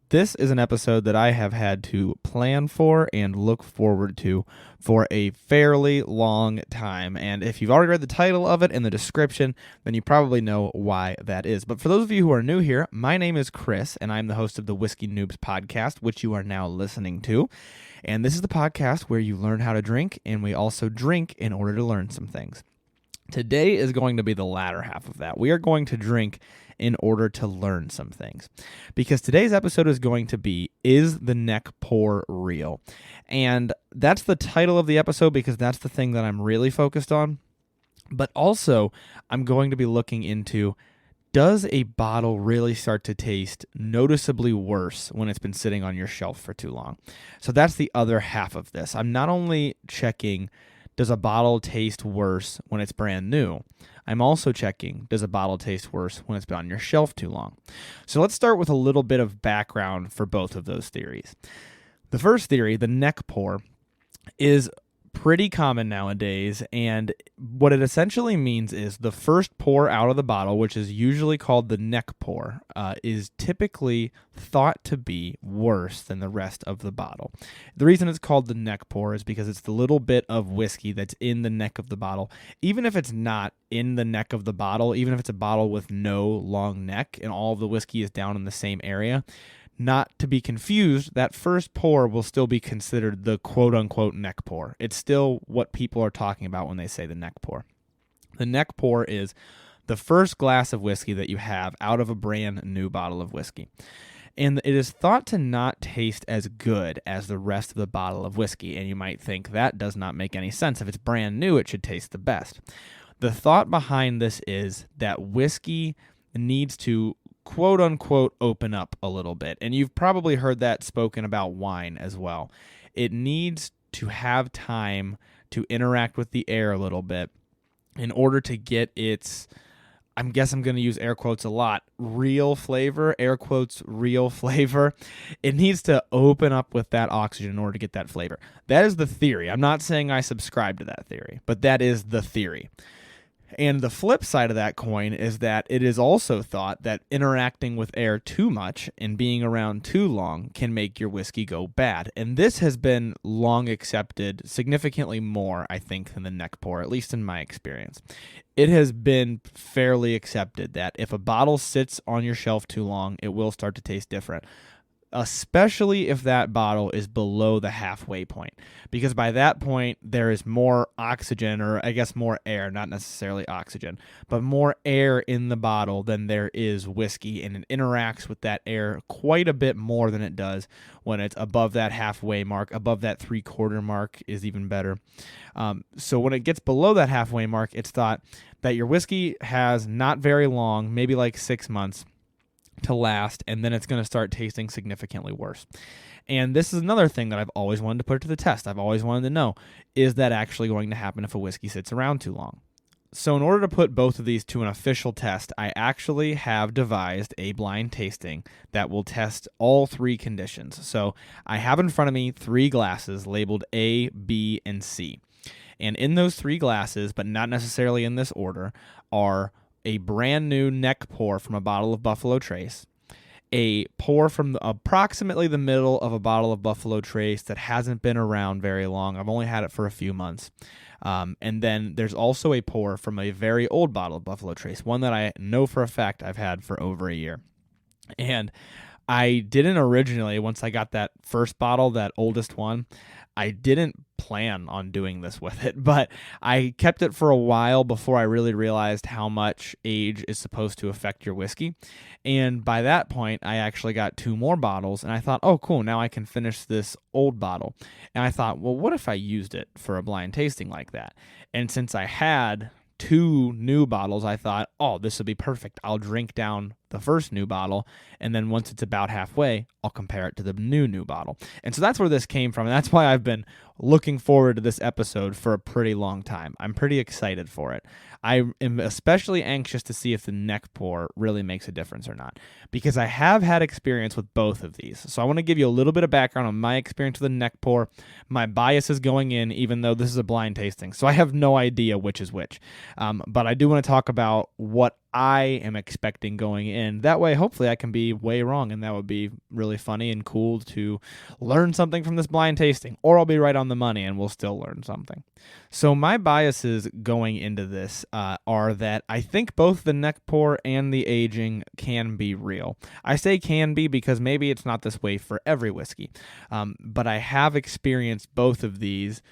This is an episode that I have had to plan for and look forward to for a fairly long time. And if you've already read the title of it and the description, then you probably know why that is. But for those of you who are new here, my name is Chris, and I'm the host of the Whiskey Noobs podcast, which you are now listening to. And this is the podcast where you learn how to drink, and we also drink in order to learn some things. Today is going to be the latter half of that. We are going to drink in order to learn some things. Because today's episode is going to be, is the neck pour real? And that's the title of the episode because that's the thing that I'm really focused on. But also, I'm going to be looking into, does a bottle really start to taste noticeably worse when it's been sitting on your shelf for too long? So that's the other half of this. I'm not only checking, does a bottle taste worse when it's brand new? I'm also checking, does a bottle taste worse when it's been on your shelf too long? So let's start with a little bit of background for both of those theories. The first theory, the neck pour, is pretty common nowadays, and what it essentially means is the first pour out of the bottle, which is usually called the neck pour, is typically thought to be worse than the rest of the bottle. The reason it's called the neck pour is because it's the little bit of whiskey that's in the neck of the bottle. Even if it's not in the neck of the bottle, even if it's a bottle with no long neck and all of the whiskey is down in the same area, not to be confused, that first pour will still be considered the quote-unquote neck pour. It's still what people are talking about when they say the neck pour. The neck pour is the first glass of whiskey that you have out of a brand new bottle of whiskey. And it is thought to not taste as good as the rest of the bottle of whiskey. And you might think that does not make any sense. If it's brand new, it should taste the best. The thought behind this is that whiskey needs to quote unquote open up a little bit. And you've probably heard that spoken about wine as well. It needs to have time to interact with the air a little bit in order to get its, I guess I'm going to use air quotes a lot, real flavor, air quotes, real flavor. It needs to open up with that oxygen in order to get that flavor. That is the theory. I'm not saying I subscribe to that theory, but that is the theory. And the flip side of that coin is that it is also thought that interacting with air too much and being around too long can make your whiskey go bad. And this has been long accepted, significantly more, I think, than the neck pour, at least in my experience. It has been fairly accepted that if a bottle sits on your shelf too long, it will start to taste different, especially if that bottle is below the halfway point, because by that point there is more oxygen, or I guess more air, not necessarily oxygen, but more air in the bottle than there is whiskey, and it interacts with that air quite a bit more than it does when it's above that halfway mark. Above that 3/4 mark is even better. So when it gets below that halfway mark, it's thought that your whiskey has not very long, maybe like 6 months to last, and then it's going to start tasting significantly worse. And this is another thing that I've always wanted to put to the test. I've always wanted to know, is that actually going to happen if a whiskey sits around too long? So in order to put both of these to an official test, I actually have devised a blind tasting that will test all three conditions. So I have in front of me 3 glasses labeled A, B, and C. And in those 3 glasses, but not necessarily in this order, are a brand new neck pour from a bottle of Buffalo Trace, a pour from approximately the middle of a bottle of Buffalo Trace that hasn't been around very long. I've only had it for a few months. And then there's also a pour from a very old bottle of Buffalo Trace, one that I know for a fact I've had for over a year. And I didn't originally, once I got that first bottle, that oldest one, I didn't plan on doing this with it, but I kept it for a while before I really realized how much age is supposed to affect your whiskey. And by that point, I actually got 2 more bottles, and I thought, oh, cool, now I can finish this old bottle. And I thought, well, what if I used it for a blind tasting like that? And since I had 2 new bottles, I thought, oh, this would be perfect. I'll drink down the first new bottle, and then once it's about halfway, I'll compare it to the new bottle. And so that's where this came from, and that's why I've been looking forward to this episode for a pretty long time. I'm pretty excited for it. I am especially anxious to see if the neck pour really makes a difference or not, because I have had experience with both of these. So I want to give you a little bit of background on my experience with the neck pour, my biases going in, even though this is a blind tasting. So I have no idea which is which. But I do want to talk about what I am expecting going in. That way, hopefully, I can be way wrong, and that would be really funny and cool to learn something from this blind tasting, or I'll be right on the money and we'll still learn something. So my biases going into this are that I think both the neck pour and the aging can be real. I say can be because maybe it's not this way for every whiskey, but I have experienced both of these,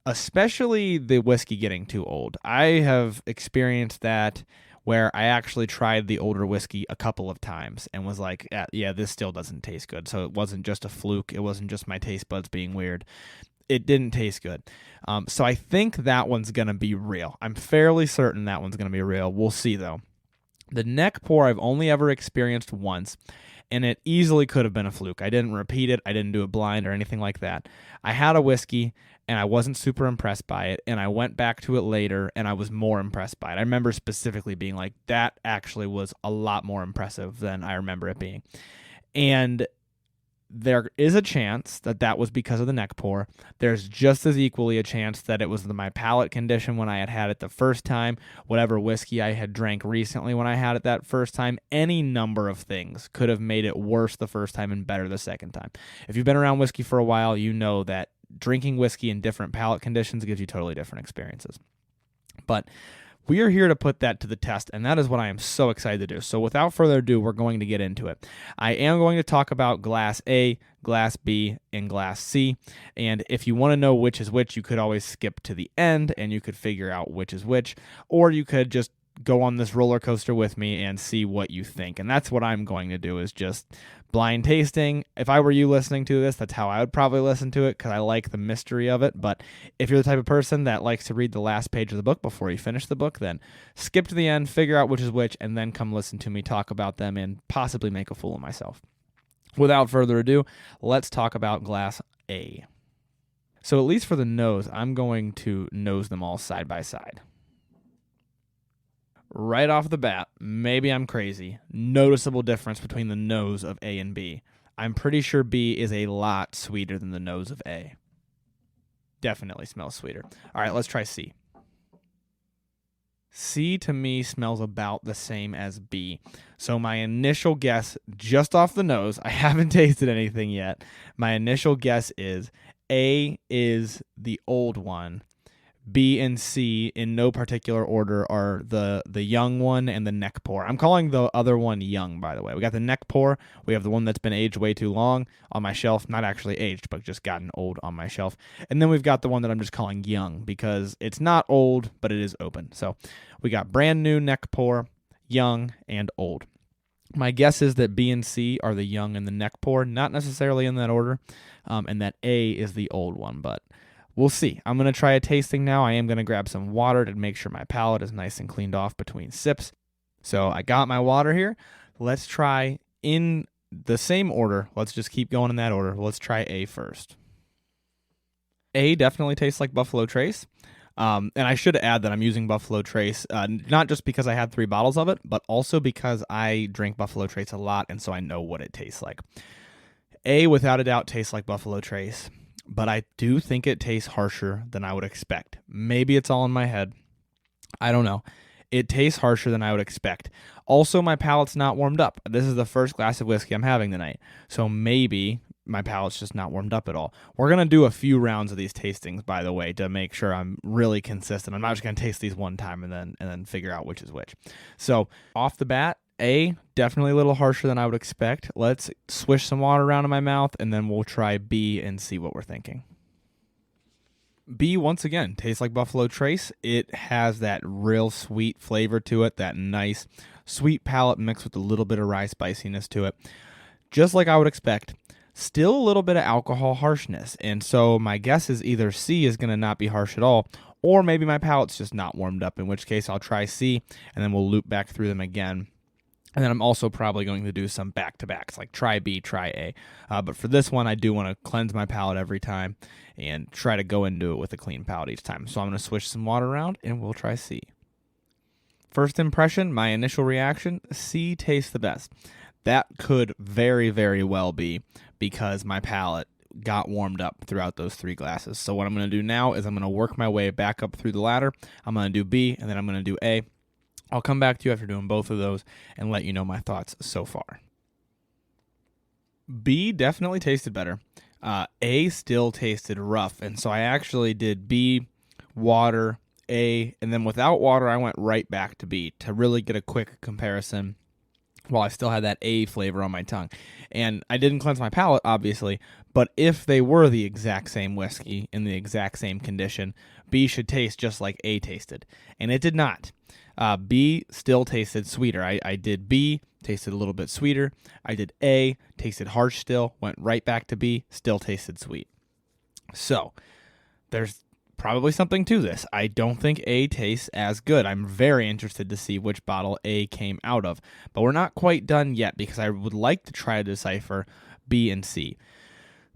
especially the whiskey getting too old. I have experienced that where I actually tried the older whiskey a couple of times and was like, yeah, this still doesn't taste good. So it wasn't just a fluke. It wasn't just my taste buds being weird. It didn't taste good. So I think that one's going to be real. I'm fairly certain that one's going to be real. We'll see, though. The neck pour I've only ever experienced once, and it easily could have been a fluke. I didn't repeat it. I didn't do it blind or anything like that. I had a whiskey, and I wasn't super impressed by it, and I went back to it later, and I was more impressed by it. I remember specifically being like, that actually was a lot more impressive than I remember it being. And there is a chance that that was because of the neck pour. There's just as equally a chance that it was my palate condition when I had it the first time, whatever whiskey I had drank recently when I had it that first time. Any number of things could have made it worse the first time and better the second time. If you've been around whiskey for a while, you know that drinking whiskey in different palate conditions gives you totally different experiences. But we are here to put that to the test, and that is what I am so excited to do. So without further ado, we're going to get into it. I am going to talk about Glass A, Glass B, and Glass C, and if you want to know which is which, you could always skip to the end, and you could figure out which is which, or you could just go on this roller coaster with me and see what you think. And that's what I'm going to do, is just blind tasting. If I were you listening to this, that's how I would probably listen to it, because I like the mystery of it. But if you're the type of person that likes to read the last page of the book before you finish the book, then skip to the end, figure out which is which, and then come listen to me talk about them and possibly make a fool of myself. Without further ado, let's talk about Glass A. So at least for the nose, I'm going to nose them all side by side. Right off the bat, maybe I'm crazy, noticeable difference between the nose of A and B. I'm pretty sure B is a lot sweeter than the nose of A. Definitely smells sweeter. All right, let's try C. C to me smells about the same as B. So my initial guess, just off the nose, I haven't tasted anything yet. My initial guess is A is the old one. B and C, in no particular order, are the young one and the neck pour. I'm calling the other one young, by the way. We got the neck pour. We have the one that's been aged way too long on my shelf. Not actually aged, but just gotten old on my shelf. And then we've got the one that I'm just calling young because it's not old, but it is open. So we got brand new neck pour, young, and old. My guess is that B and C are the young and the neck pour, not necessarily in that order, and that A is the old one, but we'll see. I'm going to try a tasting now. I am going to grab some water to make sure my palate is nice and cleaned off between sips. So I got my water here. Let's try in the same order. Let's just keep going in that order. Let's try A first. A definitely tastes like Buffalo Trace. And I should add that I'm using Buffalo Trace, not just because I had 3 bottles of it, but also because I drink Buffalo Trace a lot, and so I know what it tastes like. A, without a doubt, tastes like Buffalo Trace. But I do think it tastes harsher than I would expect. Maybe it's all in my head. I don't know. It tastes harsher than I would expect. Also, my palate's not warmed up. This is the first glass of whiskey I'm having tonight. So maybe my palate's just not warmed up at all. We're going to do a few rounds of these tastings, by the way, to make sure I'm really consistent. I'm not just going to taste these one time and then figure out which is which. So off the bat, A, definitely a little harsher than I would expect. Let's swish some water around in my mouth, and then we'll try B and see what we're thinking. B, once again, tastes like Buffalo Trace. It has that real sweet flavor to it, that nice sweet palate mixed with a little bit of rye spiciness to it. Just like I would expect. Still a little bit of alcohol harshness, and so my guess is either C is going to not be harsh at all, or maybe my palate's just not warmed up, in which case I'll try C, and then we'll loop back through them again. And then I'm also probably going to do some back-to-backs, like try B, try A. But for this one, I do want to cleanse my palate every time and try to go into it with a clean palate each time. So I'm going to swish some water around, and we'll try C. First impression, my initial reaction, C tastes the best. That could very, very well be because my palate got warmed up throughout those 3 glasses. So what I'm going to do now is I'm going to work my way back up through the ladder. I'm going to do B, and then I'm going to do A. I'll come back to you after doing both of those and let you know my thoughts so far. B definitely tasted better. A still tasted rough, and so I actually did B, water, A, and then without water, I went right back to B to really get a quick comparison while I still had that A flavor on my tongue. And I didn't cleanse my palate, obviously, but if they were the exact same whiskey in the exact same condition, B should taste just like A tasted. And it did not. B still tasted sweeter. I did B, tasted a little bit sweeter. I did A, tasted harsh still, went right back to B, still tasted sweet. So there's probably something to this. I don't think A tastes as good. I'm very interested to see which bottle A came out of, but we're not quite done yet because I would like to try to decipher B and C.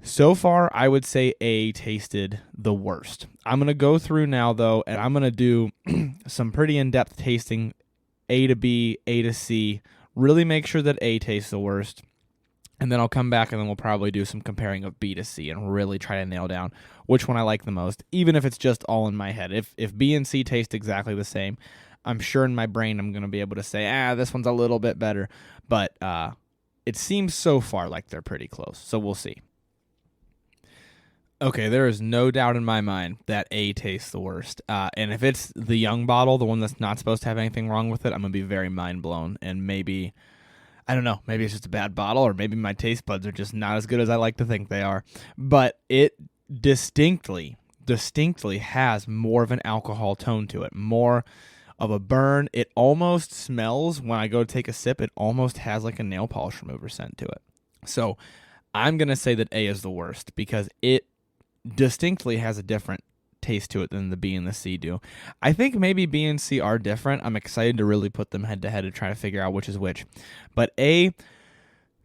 So far, I would say A tasted the worst. I'm going to go through now, though, and I'm going to do some pretty in-depth tasting, A to B, A to C, really make sure that A tastes the worst, and then I'll come back and then we'll probably do some comparing of B to C and really try to nail down which one I like the most, even if it's just all in my head. If B and C taste exactly the same, I'm sure in my brain I'm going to be able to say, this one's a little bit better, but it seems so far like they're pretty close, so we'll see. Okay, there is no doubt in my mind that A tastes the worst. And if it's the young bottle, the one that's not supposed to have anything wrong with it, I'm going to be very mind blown. And maybe, I don't know, maybe it's just a bad bottle, or maybe my taste buds are just not as good as I like to think they are. But it distinctly has more of an alcohol tone to it, more of a burn. It almost smells, when I go to take a sip, it almost has like a nail polish remover scent to it. So I'm going to say that A is the worst because it distinctly has a different taste to it than the B and the C do. I think maybe B and C are different. I'm excited to really put them head to head and try to figure out which is which. But A,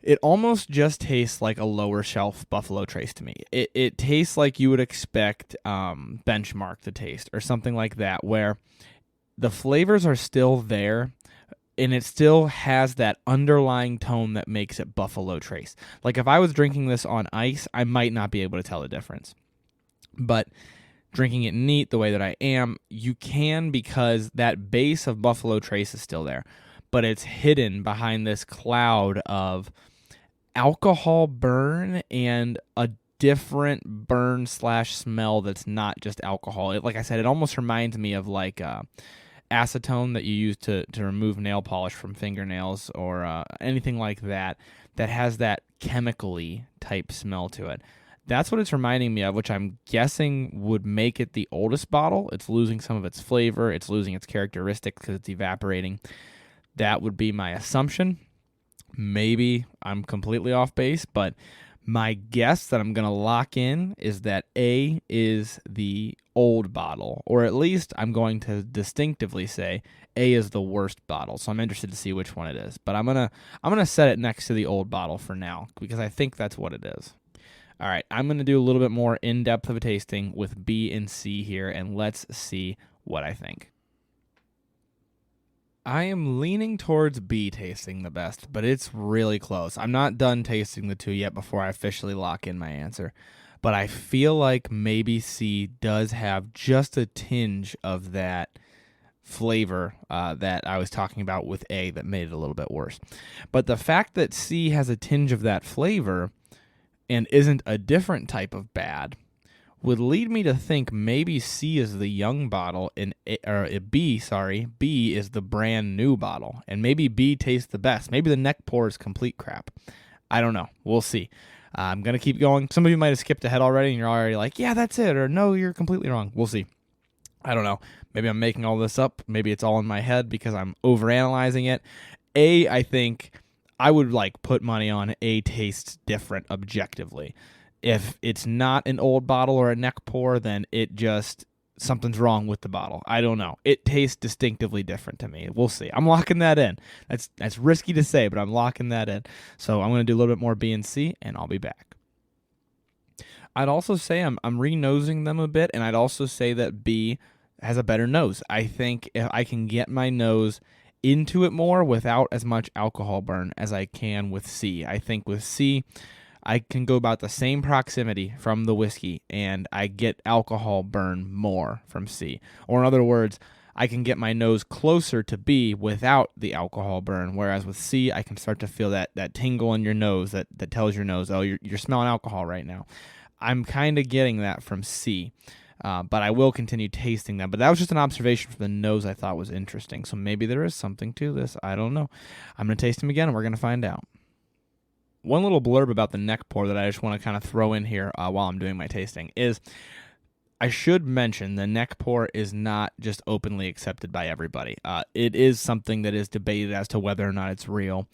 it almost just tastes like a lower shelf Buffalo Trace to me. It tastes like you would expect Benchmark to taste or something like that, where the flavors are still there, and it still has that underlying tone that makes it Buffalo Trace. Like if I was drinking this on ice, I might not be able to tell the difference. But drinking it neat the way that I am, you can, because that base of Buffalo Trace is still there. But it's hidden behind this cloud of alcohol burn and a different burn / smell that's not just alcohol. Like I said, it almost reminds me of like acetone that you use to remove nail polish from fingernails or anything like that has that chemically type smell to it. That's what it's reminding me of, which I'm guessing would make it the oldest bottle. It's losing some of its flavor. It's losing its characteristics because it's evaporating. That would be my assumption. Maybe I'm completely off base, but my guess that I'm going to lock in is that A is the old bottle, or at least I'm going to distinctively say A is the worst bottle. So I'm interested to see which one it is. But I'm going to set it next to the old bottle for now because I think that's what it is. All right, I'm going to do a little bit more in-depth of a tasting with B and C here, and let's see what I think. I am leaning towards B tasting the best, but it's really close. I'm not done tasting the two yet before I officially lock in my answer, but I feel like maybe C does have just a tinge of that flavor that I was talking about with A that made it a little bit worse. But the fact that C has a tinge of that flavor and isn't a different type of bad would lead me to think maybe C is the young bottle and B is the brand new bottle, and maybe B tastes the best. Maybe the neck pour is complete crap. I don't know. We'll see. I'm going to keep going. Some of you might have skipped ahead already and you're already like, yeah, that's it, or no, you're completely wrong. We'll see. I don't know. Maybe I'm making all this up. Maybe it's all in my head because I'm overanalyzing it. A, I think I would put money on A tastes different objectively. If it's not an old bottle or a neck pour, then it just, something's wrong with the bottle. I don't know. It tastes distinctively different to me. We'll see. I'm locking that in. That's risky to say, but I'm locking that in. So I'm going to do a little bit more B and C, and I'll be back. I'd also say I'm re-nosing them a bit, and I'd also say that B has a better nose. I think if I can get my nose into it more without as much alcohol burn as I can with C. I think with C, I can go about the same proximity from the whiskey, and I get alcohol burn more from C. Or in other words, I can get my nose closer to B without the alcohol burn, whereas with C, I can start to feel that tingle in your nose that tells your nose, oh, you're smelling alcohol right now. I'm kind of getting that from C, but I will continue tasting them. But that was just an observation from the nose I thought was interesting. So maybe there is something to this. I don't know. I'm going to taste them again, and we're going to find out. One little blurb about the neck pour that I just want to kind of throw in here while I'm doing my tasting is I should mention the neck pour is not just openly accepted by everybody. It is something that is debated as to whether or not it's real.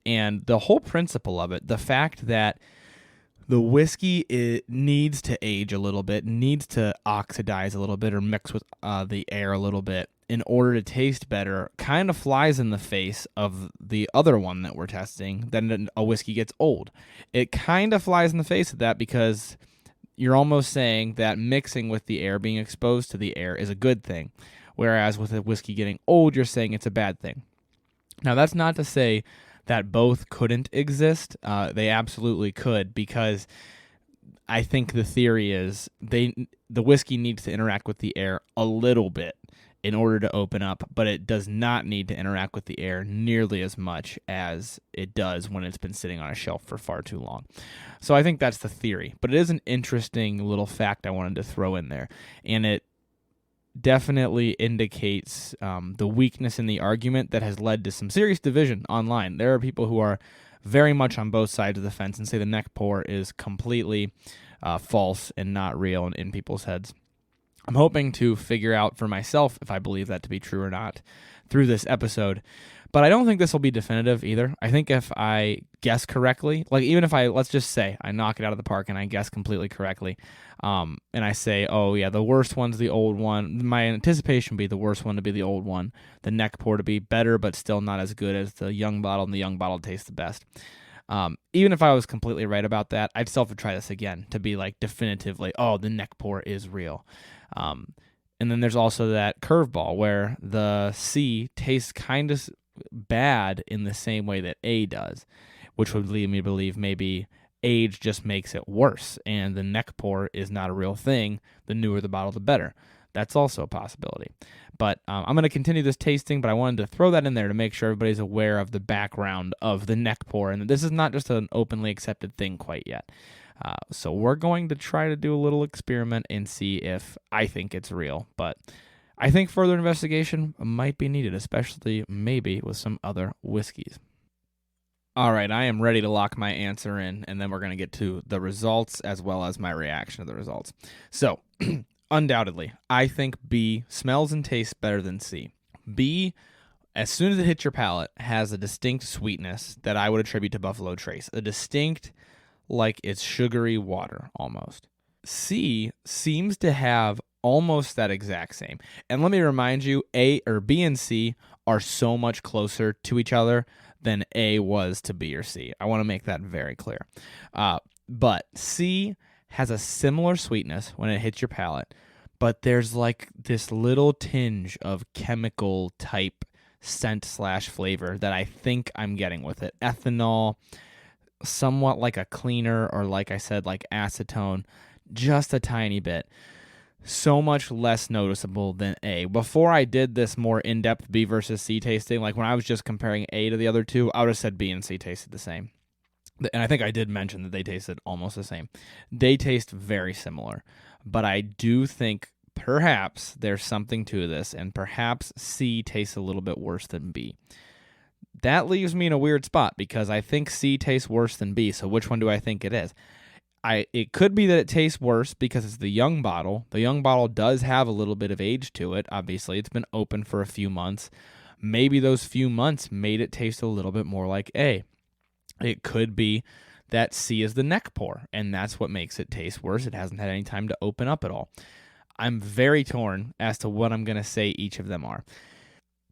And the whole principle of it, the fact that the whiskey, it needs to age a little bit, needs to oxidize a little bit or mix with the air a little bit in order to taste better, kind of flies in the face of the other one that we're testing, then a whiskey gets old. It kind of flies in the face of that because you're almost saying that mixing with the air, being exposed to the air, is a good thing, whereas with a whiskey getting old, you're saying it's a bad thing. Now, that's not to say that both couldn't exist. They absolutely could, because I think the theory is the whiskey needs to interact with the air a little bit in order to open up, but it does not need to interact with the air nearly as much as it does when it's been sitting on a shelf for far too long. So I think that's the theory, but it is an interesting little fact I wanted to throw in there, and it definitely indicates the weakness in the argument that has led to some serious division online. There are people who are very much on both sides of the fence and say the neck pour is completely false and not real in people's heads. I'm hoping to figure out for myself if I believe that to be true or not through this episode, but I don't think this will be definitive either. I think if I guess correctly, like even if let's just say I knock it out of the park and I guess completely correctly, and I say, oh yeah, the worst one's the old one, my anticipation would be the worst one to be the old one, the neck pour to be better but still not as good as the young bottle, and the young bottle tastes the best. Even if I was completely right about that, I'd still have to try this again to be like definitively, oh, the neck pour is real. And then there's also that curveball where the C tastes kind of bad in the same way that A does, which would lead me to believe maybe age just makes it worse and the neck pour is not a real thing. The newer the bottle, the better. That's also a possibility. But I'm going to continue this tasting, but I wanted to throw that in there to make sure everybody's aware of the background of the neck pour, and this is not just an openly accepted thing quite yet. So we're going to try to do a little experiment and see if I think it's real. But I think further investigation might be needed, especially maybe with some other whiskeys. All right, I am ready to lock my answer in, and then we're going to get to the results as well as my reaction to the results. So, undoubtedly, I think B smells and tastes better than C. B, as soon as it hits your palate, has a distinct sweetness that I would attribute to Buffalo Trace. A distinct, like it's sugary water almost. C seems to have almost that exact same. And let me remind you, B and C are so much closer to each other than A was to B or C. I want to make that very clear. But C has a similar sweetness when it hits your palate, but there's like this little tinge of chemical type scent / flavor that I think I'm getting with it. Ethanol, somewhat like a cleaner, or like I said, like acetone, just a tiny bit. So much less noticeable than A. Before I did this more in-depth B versus C tasting, like when I was just comparing A to the other two, I would have said B and C tasted the same. And I think I did mention that they tasted almost the same. They taste very similar, but I do think perhaps there's something to this, and perhaps C tastes a little bit worse than B. That leaves me in a weird spot because I think C tastes worse than B, so which one do I think it is? It could be that it tastes worse because it's the young bottle. The young bottle does have a little bit of age to it. Obviously, it's been open for a few months. Maybe those few months made it taste a little bit more like A. It could be that C is the neck pour, and that's what makes it taste worse. It hasn't had any time to open up at all. I'm very torn as to what I'm going to say each of them are.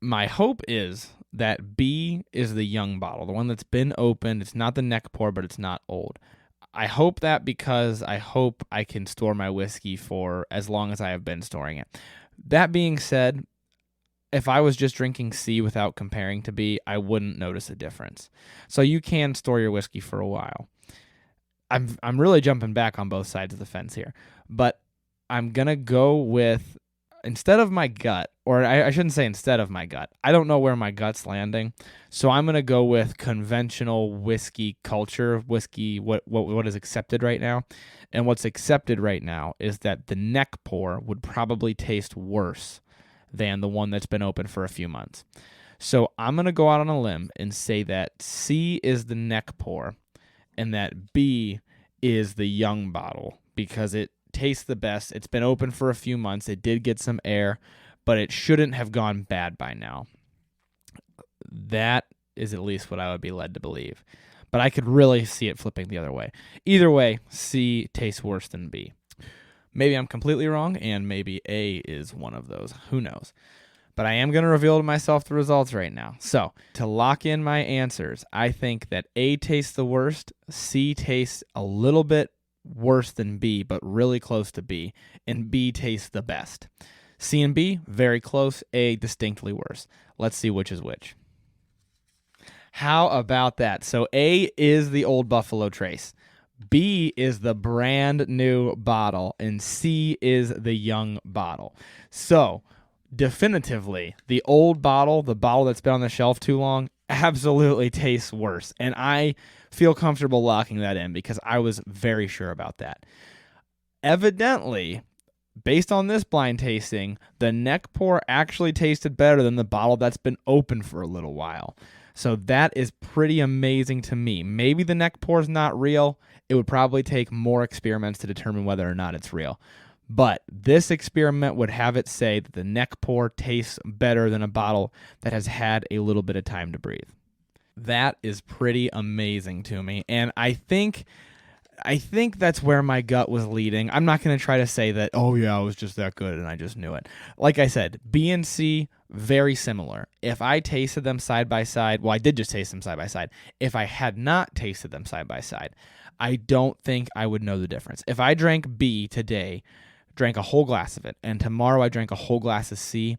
My hope is that B is the young bottle, the one that's been opened. It's not the neck pour, but it's not old. I hope that because I hope I can store my whiskey for as long as I have been storing it. That being said, if I was just drinking C without comparing to B, I wouldn't notice a difference. So you can store your whiskey for a while. I'm really jumping back on both sides of the fence here, but I'm going to go with instead of my gut, or I shouldn't say instead of my gut, I don't know where my gut's landing, so I'm going to go with conventional whiskey culture, whiskey, what is accepted right now. And what's accepted right now is that the neck pour would probably taste worse than the one that's been open for a few months. So I'm going to go out on a limb and say that C is the neck pour and that B is the young bottle because it tastes the best. It's been open for a few months. It did get some air, but it shouldn't have gone bad by now. That is at least what I would be led to believe. But I could really see it flipping the other way. Either way, C tastes worse than B. Maybe I'm completely wrong, and maybe A is one of those. Who knows? But I am going to reveal to myself the results right now. So, to lock in my answers, I think that A tastes the worst, C tastes a little bit worse than B, but really close to B, and B tastes the best. C and B, very close, A distinctly worse. Let's see which is which. How about that? So A is the Old Buffalo Trace, B is the brand new bottle, and C is the young bottle. So, definitively, the old bottle, the bottle that's been on the shelf too long, absolutely tastes worse. And I feel comfortable locking that in because I was very sure about that. Evidently, based on this blind tasting, the neck pour actually tasted better than the bottle that's been open for a little while. So that is pretty amazing to me. Maybe the neck pour is not real. It would probably take more experiments to determine whether or not it's real. But this experiment would have it say that the neck pour tastes better than a bottle that has had a little bit of time to breathe. That is pretty amazing to me. And I think that's where my gut was leading. I'm not going to try to say that, oh yeah, it was just that good and I just knew it. Like I said, B and C, very similar. If I tasted them side by side, well, I did just taste them side by side. If I had not tasted them side by side, I don't think I would know the difference. If I drank B today, drank a whole glass of it, and tomorrow I drank a whole glass of C,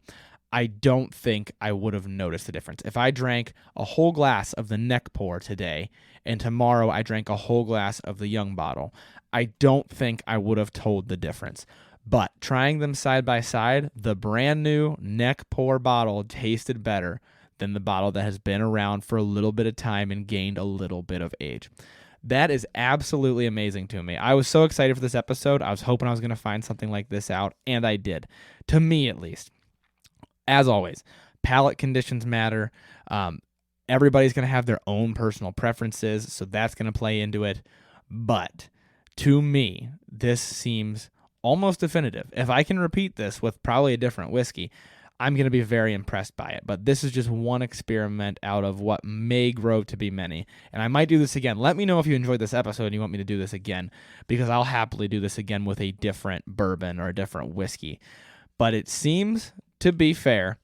I don't think I would have noticed the difference. If I drank a whole glass of the neck pour today, and tomorrow I drank a whole glass of the young bottle, I don't think I would have told the difference. But trying them side by side, the brand new neck pour bottle tasted better than the bottle that has been around for a little bit of time and gained a little bit of age. That is absolutely amazing to me. I was so excited for this episode. I was hoping I was going to find something like this out, and I did. To me, at least. As always, palate conditions matter. Everybody's going to have their own personal preferences, so that's going to play into it. But to me, this seems almost definitive. If I can repeat this with probably a different whiskey, I'm going to be very impressed by it. But this is just one experiment out of what may grow to be many. And I might do this again. Let me know if you enjoyed this episode and you want me to do this again, because I'll happily do this again with a different bourbon or a different whiskey. But it seems, to be fair,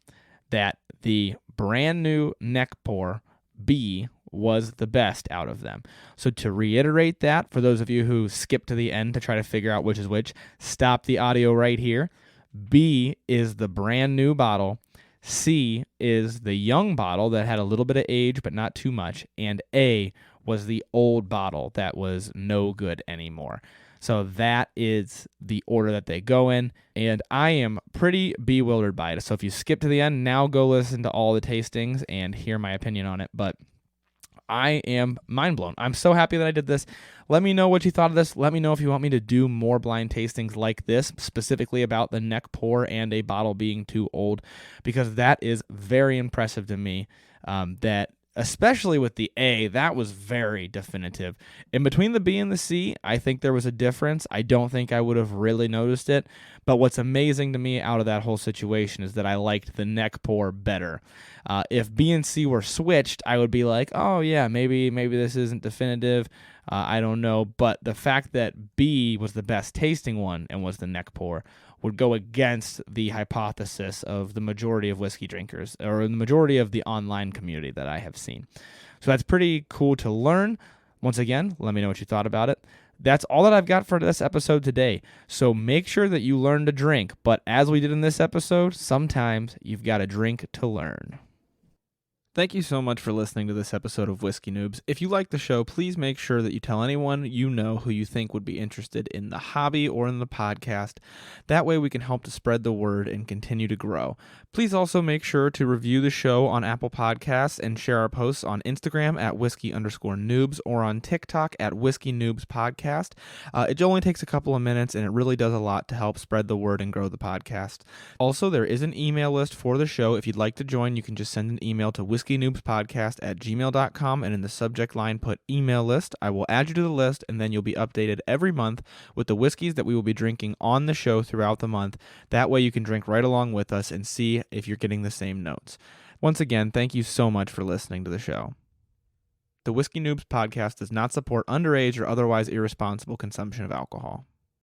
that the brand new neck pour B was the best out of them. So to reiterate that, for those of you who skip to the end to try to figure out which is which, stop the audio right here. B is the brand new bottle. C is the young bottle that had a little bit of age but not too much. And A was the old bottle that was no good anymore. So that is the order that they go in, and I am pretty bewildered by it. So if you skip to the end, now go listen to all the tastings and hear my opinion on it. But I am mind blown. I'm so happy that I did this. Let me know what you thought of this. Let me know if you want me to do more blind tastings like this, specifically about the neck pour and a bottle being too old, because that is very impressive to me. That especially with the A, that was very definitive. In between the B and the C, I think there was a difference. I don't think I would have really noticed it. But what's amazing to me out of that whole situation is that I liked the neck pour better. If B and C were switched, I would be like, oh yeah, maybe this isn't definitive. I don't know. But the fact that B was the best tasting one and was the neck pour would go against the hypothesis of the majority of whiskey drinkers, or the majority of the online community that I have seen. So that's pretty cool to learn. Once again, let me know what you thought about it. That's all that I've got for this episode today. So make sure that you learn to drink. But as we did in this episode, sometimes you've got to drink to learn. Thank you so much for listening to this episode of Whiskey Noobs. If you like the show, please make sure that you tell anyone you know who you think would be interested in the hobby or in the podcast. That way we can help to spread the word and continue to grow. Please also make sure to review the show on Apple Podcasts and share our posts on Instagram at whiskey_noobs or on TikTok at Whiskey Noobs Podcast. It only takes a couple of minutes and it really does a lot to help spread the word and grow the podcast. Also, there is an email list for the show. If you'd like to join, you can just send an email to whiskeynoobspodcast@gmail.com and in the subject line put email list. I will add you to the list and then you'll be updated every month with the whiskeys that we will be drinking on the show throughout the month. That way you can drink right along with us and see if you're getting the same notes. Once again, thank you so much for listening to the show. The Whiskey Noobs Podcast does not support underage or otherwise irresponsible consumption of alcohol.